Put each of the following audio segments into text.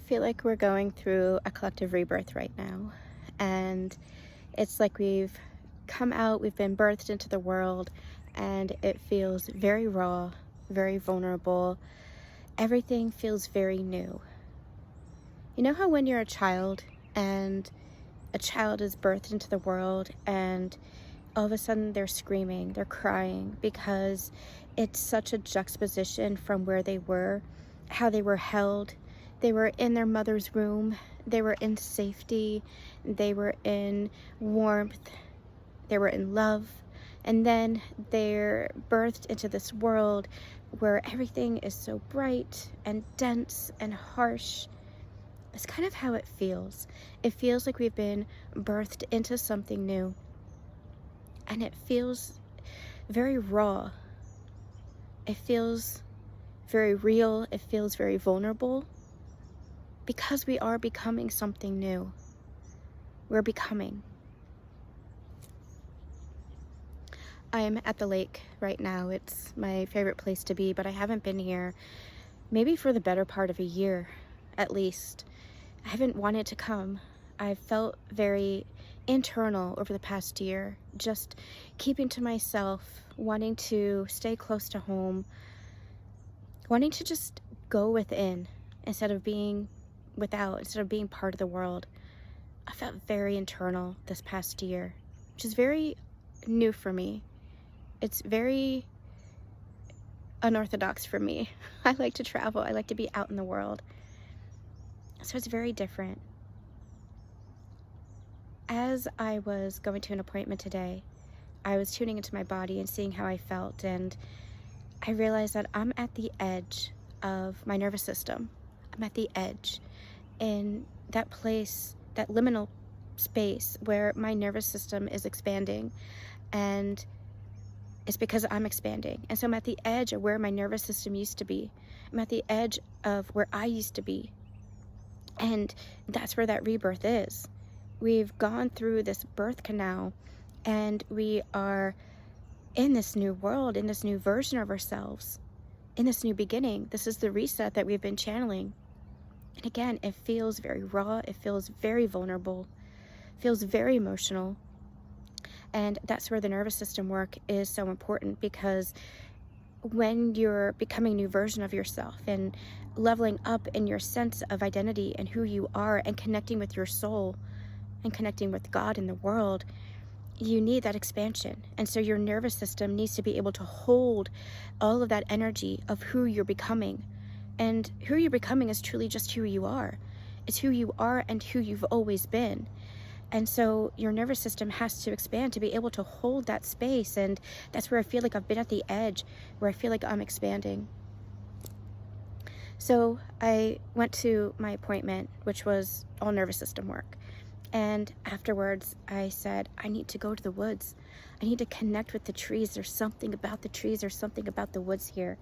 feel like we're going through a collective rebirth right now. And it's like we've come out, we've been birthed into the world, and it feels very raw, very vulnerable. Everything feels very new. You know how when you're a child and a child is birthed into the world and all of a sudden they're screaming, they're crying because it's such a juxtaposition from where they were, how they were held. They were in their mother's room, they were in safety, they were in warmth, they were in love, and then they're birthed into this world where everything is so bright and dense and harsh. It's kind of how it feels. It feels like we've been birthed into something new. And it feels very raw. It feels very real. It feels very vulnerable. Because we are becoming something new. We're becoming. I'm at the lake right now. It's my favorite place to be, but I haven't been here maybe for the better part of a year, at least. I haven't wanted to come. I've felt very internal over the past year, just keeping to myself, wanting to stay close to home, wanting to just go within instead of being without, instead of being part of the world. I felt very internal this past year, which is very new for me. It's very unorthodox for me. I like to travel. I like to be out in the world. So it's very different. As I was going to an appointment today, I was tuning into my body and seeing how I felt, and I realized that I'm at the edge of my nervous system. I'm at the edge in that place, that liminal space where my nervous system is expanding, and it's because I'm expanding. And so I'm at the edge of where my nervous system used to be. I'm at the edge of where I used to be. And that's where that rebirth is. We've gone through this birth canal and we are in this new world, in this new version of ourselves, in this new beginning. This is the reset that we've been channeling. And again, it feels very raw. It feels very vulnerable, feels very emotional. And that's where the nervous system work is so important, because when you're becoming a new version of yourself and leveling up in your sense of identity and who you are and connecting with your soul and connecting with God in the world, you need that expansion. And so your nervous system needs to be able to hold all of that energy of who you're becoming. And who you're becoming is truly just who you are. It's who you are and who you've always been. And so your nervous system has to expand to be able to hold that space. And that's where I feel like I've been at the edge, where I feel like I'm expanding. So I went to my appointment, which was all nervous system work. And afterwards I said, I need to go to the woods. I need to connect with the trees. There's something about the trees. There's something about the woods here.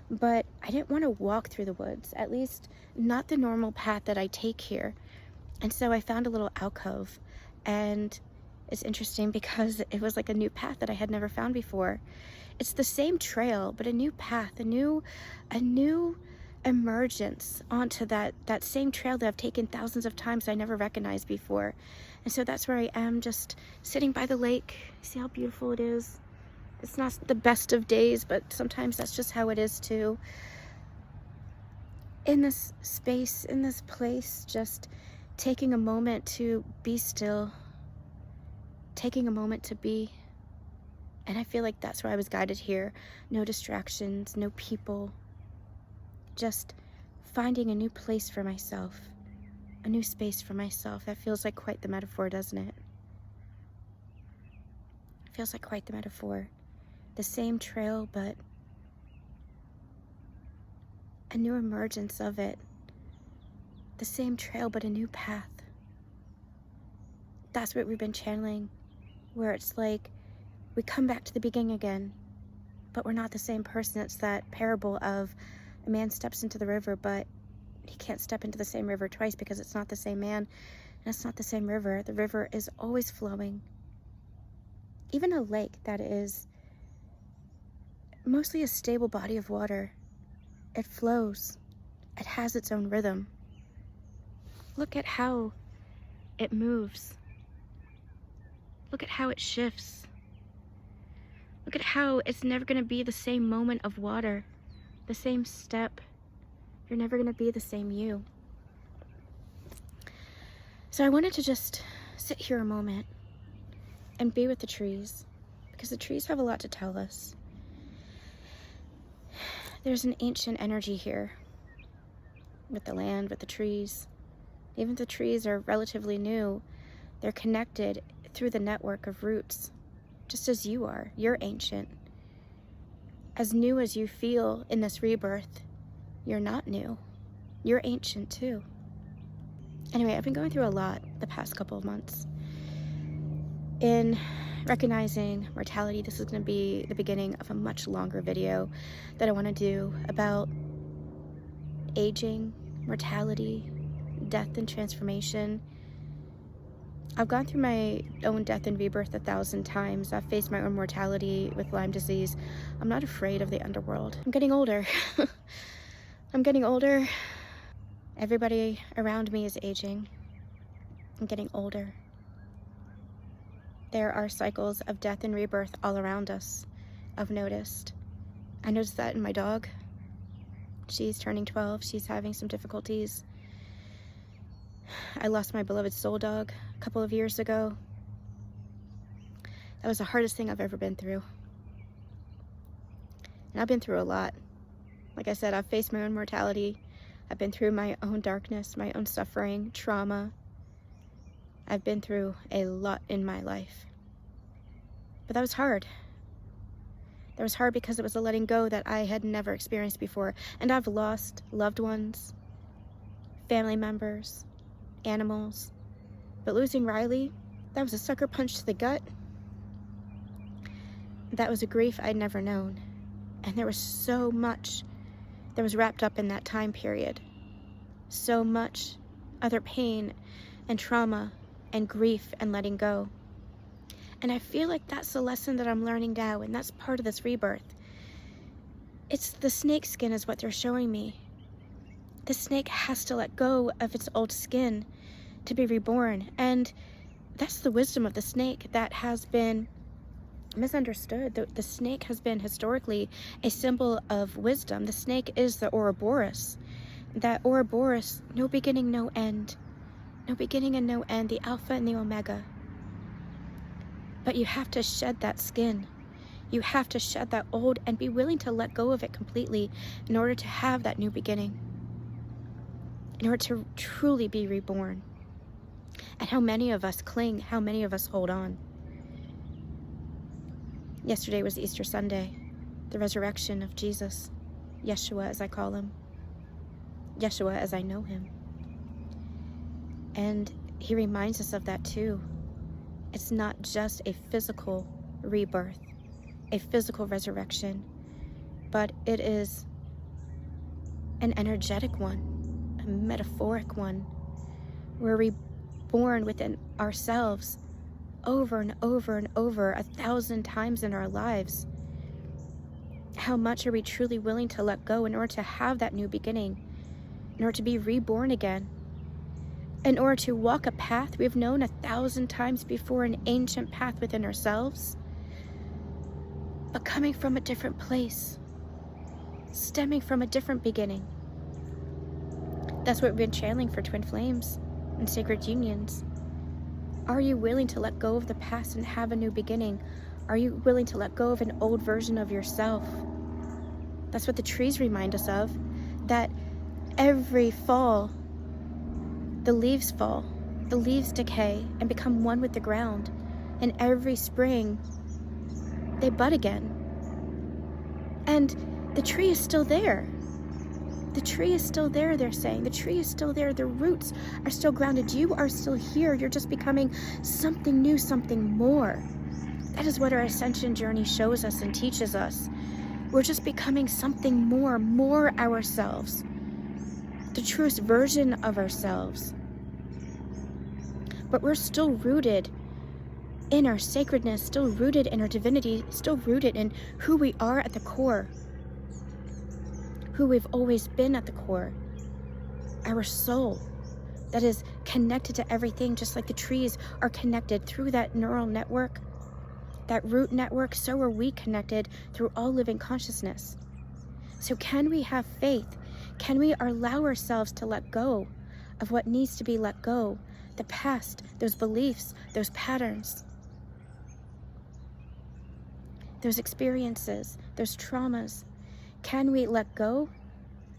But I didn't want to walk through the woods, at least not the normal path that I take here. And so I found a little alcove, and it's interesting because it was like a new path that I had never found before. It's the same trail, but a new path, a new emergence onto that same trail that I've taken thousands of times that I never recognized before. And so that's where I am, just sitting by the lake. See how beautiful it is? It's not the best of days, but sometimes that's just how it is too. In this space, in this place, just taking a moment to be still, taking a moment to be. And I feel like that's where I was guided here. No distractions, no people, just finding a new place for myself, a new space for myself. That feels like quite the metaphor, doesn't it? It feels like quite the metaphor. The same trail, but a new emergence of it. The same trail, but a new path. That's what we've been channeling, where it's like we come back to the beginning again, but we're not the same person. It's that parable of a man steps into the river, but he can't step into the same river twice because it's not the same man and it's not the same river. The river is always flowing. Even a lake that is mostly a stable body of water, it flows. It has its own rhythm. Look at how it moves. Look at how it shifts. Look at how it's never going to be the same moment of water, the same step. You're never going to be the same you. So I wanted to just sit here a moment and be with the trees, because the trees have a lot to tell us. There's an ancient energy here with the land, with the trees. Even if the trees are relatively new, they're connected through the network of roots, just as you are. You're ancient. As new as you feel in this rebirth, you're not new. You're ancient too. Anyway, I've been going through a lot the past couple of months. In recognizing mortality, this is going to be the beginning of a much longer video that I want to do about aging, mortality, death and transformation. I've gone through my own death and rebirth 1,000 times. I've faced my own mortality with Lyme disease. I'm not afraid of the underworld. I'm getting older. I'm getting older. Everybody around me is aging. I'm getting older. There are cycles of death and rebirth all around us. I've noticed. I noticed that in my dog. She's turning 12. She's having some difficulties. I lost my beloved soul dog a couple of years ago. That was the hardest thing I've ever been through. And I've been through a lot. Like I said, I've faced my own mortality. I've been through my own darkness, my own suffering, trauma. I've been through a lot in my life. But that was hard. That was hard because it was a letting go that I had never experienced before. And I've lost loved ones, family members, animals. But losing Riley, that was a sucker punch to the gut. That was a grief I'd never known. And there was so much that was wrapped up in that time period. So much other pain and trauma and grief and letting go. And I feel like that's the lesson that I'm learning now, and that's part of this rebirth. It's the snake skin is what they're showing me. The snake has to let go of its old skin to be reborn. And that's the wisdom of the snake that has been misunderstood. The snake has been historically a symbol of wisdom. The snake is the Ouroboros. That Ouroboros, no beginning, no end. No beginning and no end, the Alpha and the Omega. But you have to shed that skin. You have to shed that old and be willing to let go of it completely in order to have that new beginning. In order to truly be reborn. And how many of us cling, how many of us hold on. Yesterday was Easter Sunday, the resurrection of Jesus, Yeshua as I call him, Yeshua as I know him. And he reminds us of that too. It's not just a physical rebirth, a physical resurrection, but it is an energetic one, a metaphoric one. We're reborn within ourselves over and over and over 1,000 times in our lives. How much are we truly willing to let go in order to have that new beginning, in order to be reborn again, in order to walk a path we've known 1,000 times before, an ancient path within ourselves, but coming from a different place, stemming from a different beginning. That's what we've been channeling for Twin Flames and Sacred Unions. Are you willing to let go of the past and have a new beginning? Are you willing to let go of an old version of yourself? That's what the trees remind us of, that every fall, the leaves fall, the leaves decay and become one with the ground. And every spring, they bud again. And the tree is still there. The tree is still there, they're saying. The tree is still there. The roots are still grounded. You are still here. You're just becoming something new, something more. That is what our ascension journey shows us and teaches us. We're just becoming something more ourselves. The truest version of ourselves. But we're still rooted in our sacredness, still rooted in our divinity, still rooted in who we are at the core. Who we've always been at the core. Our soul. that is connected to everything, just like the trees are connected through that neural network, that root network. So are we connected through all living consciousness. So can we have faith? Can we allow ourselves to let go of what needs to be let go? The past, those beliefs, those patterns, those experiences, those traumas. Can we let go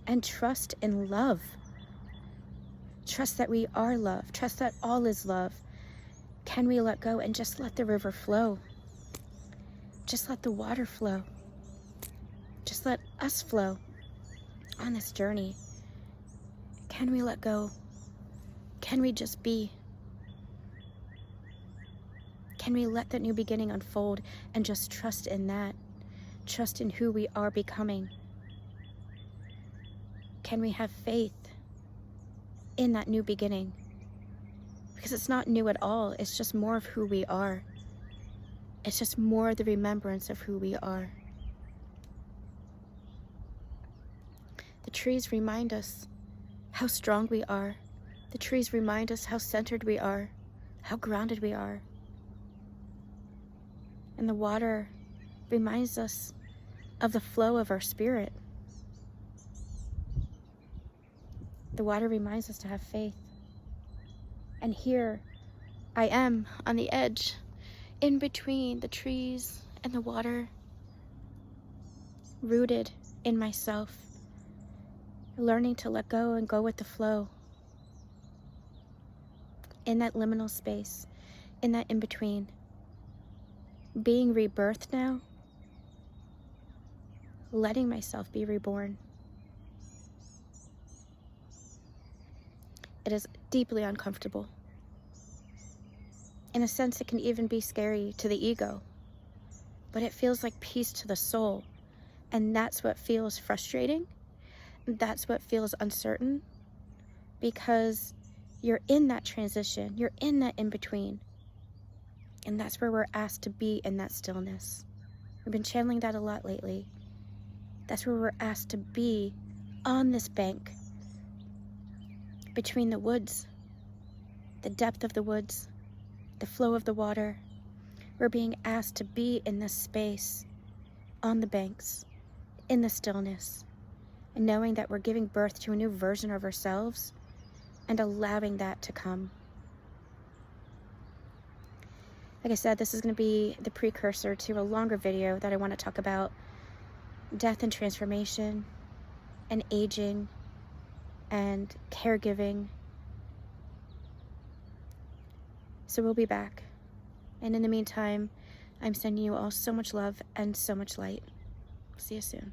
and trust in love? Trust that we are love. Trust that all is love. Can we let go and just let the river flow? Just let the water flow. Just let us flow on this journey. Can we let go? Can we just be? Can we let that new beginning unfold and just trust in that? Trust in who we are becoming? Can we have faith in that new beginning? Because it's not new at all. It's just more of who we are. It's just more the remembrance of who we are. The trees remind us how strong we are. The trees remind us how centered we are, how grounded we are. And the water reminds us of the flow of our spirit. The water reminds us to have faith. And here I am on the edge, in between the trees and the water, rooted in myself, learning to let go and go with the flow. In that liminal space, in that in-between, being rebirthed now, letting myself be reborn. It is deeply uncomfortable. In a sense, it can even be scary to the ego, but it feels like peace to the soul. And that's what feels frustrating. That's what feels uncertain, because you're in that transition, you're in that in-between. And that's where we're asked to be, in that stillness. We've been channeling that a lot lately. That's where we're asked to be, on this bank, between the woods, the depth of the woods, the flow of the water. We're being asked to be in this space, on the banks, in the stillness, and knowing that we're giving birth to a new version of ourselves and allowing that to come. Like I said, this is going to be the precursor to a longer video that I want to talk about death and transformation and aging and caregiving. So we'll be back. And in the meantime, I'm sending you all so much love and so much light. See you soon.